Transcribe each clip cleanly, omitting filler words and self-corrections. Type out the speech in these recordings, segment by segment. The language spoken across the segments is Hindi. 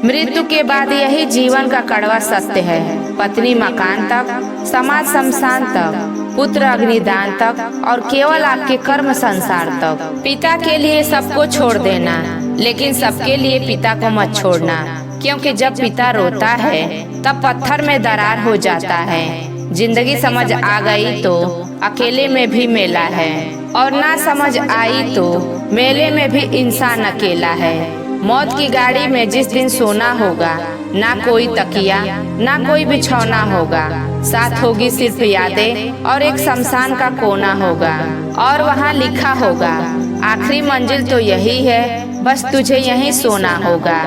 मृत्यु के बाद यही जीवन का कड़वा सत्य है। पत्नी मकान तक, समाज शमशान तक, पुत्र अग्निदान तक और केवल आपके कर्म संसार तक। पिता के लिए सबको छोड़ देना, लेकिन सबके लिए पिता को मत छोड़ना, क्योंकि जब पिता रोता है तब पत्थर में दरार हो जाता है। जिंदगी समझ आ गई तो अकेले में भी मेला है, और ना समझ आई तो मेले में भी इंसान अकेला है। मौत की गाड़ी में जिस दिन सोना होगा, ना कोई तकिया ना कोई बिछौना होगा, साथ होगी सिर्फ यादें और एक शमशान का कोना होगा। और वहाँ लिखा होगा, आखिरी मंजिल तो यही है, बस तुझे यहीं सोना होगा।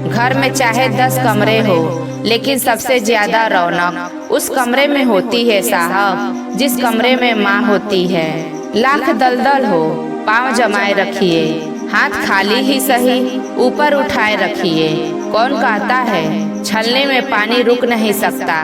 घर में चाहे 10 कमरे हो, लेकिन सबसे ज्यादा रौनक उस कमरे में होती है साहब, जिस कमरे में माँ होती है। लाख दलदल हो, पाँव जमाए रखिए, हाथ खाली ही सही ऊपर उठाए रखिए। कौन कहता है छलने में पानी रुक नहीं सकता,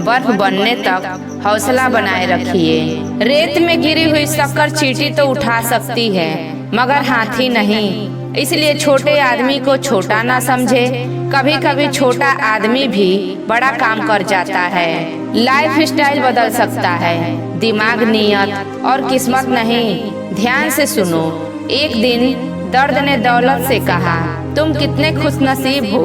बर्फ बनने तक हौसला बनाए रखिए। रेत में गिरी हुई शक्कर चींटी तो उठा सकती है, मगर हाथी नहीं। इसलिए छोटे आदमी को छोटा ना समझे, कभी कभी छोटा आदमी भी बड़ा काम कर जाता है। लाइफ स्टाइल बदल सकता है, दिमाग, नियत और किस्मत नहीं। ध्यान से सुनो। एक दिन दर्द ने दौलत से कहा, तुम कितने खुशनसीब हो,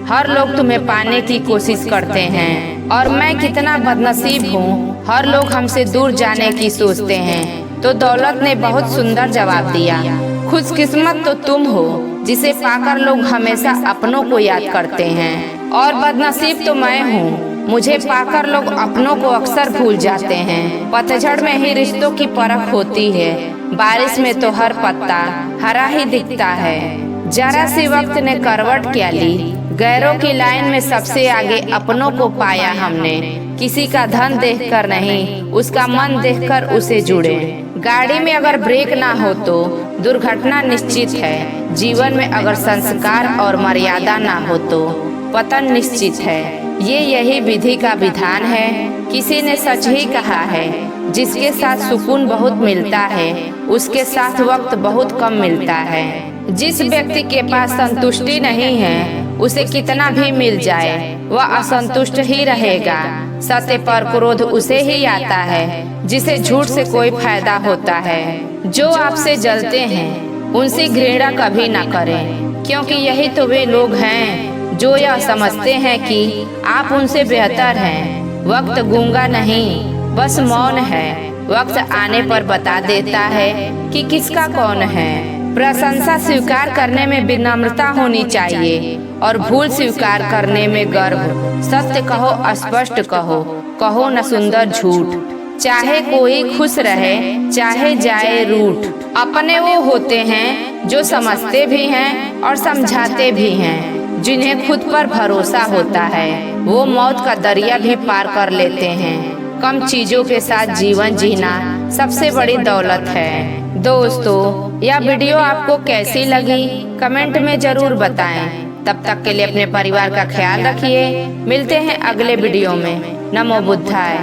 हर लोग तुम्हें पाने की कोशिश करते हैं, और मैं कितना बदनसीब हूँ, हर लोग हमसे दूर जाने की सोचते हैं। तो दौलत ने बहुत सुंदर जवाब दिया, खुशकिस्मत तो तुम हो जिसे पाकर लोग हमेशा अपनों को याद करते हैं, और बदनसीब तो मैं हूँ, मुझे पाकर लोग अपनों को अक्सर भूल जाते हैं। पतझड़ में ही रिश्तों की परख होती है, बारिश में तो हर पत्ता हरा ही दिखता है। जरा सी वक्त ने करवट क्या ली, गैरों की लाइन में सबसे आगे अपनों को पाया हमने। किसी का धन देखकर नहीं, उसका मन देखकर उसे जुड़े। गाड़ी में अगर ब्रेक ना हो तो दुर्घटना निश्चित है, जीवन में अगर संस्कार और मर्यादा ना हो तो पतन निश्चित है। यही विधि का विधान है, किसी ने सच ही कहा है। जिसके साथ सुकून बहुत मिलता है, उसके साथ वक्त बहुत कम मिलता है। जिस व्यक्ति के पास संतुष्टि नहीं है, उसे कितना भी मिल जाए वह असंतुष्ट ही रहेगा। सत्य पर क्रोध उसे ही आता है जिसे झूठ से कोई फायदा होता है। जो आपसे जलते हैं उनसे घृणा कभी ना करें, क्योंकि यही तो वे लोग हैं जो यह समझते हैं कि आप उनसे बेहतर हैं। वक्त गूंगा नहीं, बस मौन है। वक्त आने पर बता देता है कि किसका कौन है। प्रशंसा स्वीकार करने में विनम्रता होनी चाहिए, और भूल स्वीकार करने में गर्व। सत्य कहो, स्पष्ट कहो, कहो न सुंदर झूठ। चाहे कोई खुश रहे, चाहे जाए रूठ। अपने वो होते हैं जो समझते भी हैं और समझाते भी हैं। जिन्हें खुद पर भरोसा होता है, वो मौत का दरिया भी पार कर लेते हैं। कम चीजों के साथ जीवन जीना सबसे बड़ी दौलत है। दोस्तों, यह वीडियो आपको कैसी लगी कमेंट में जरूर बताएं। तब तक के लिए अपने परिवार का ख्याल रखिए। मिलते हैं अगले वीडियो में। नमो बुद्धाय।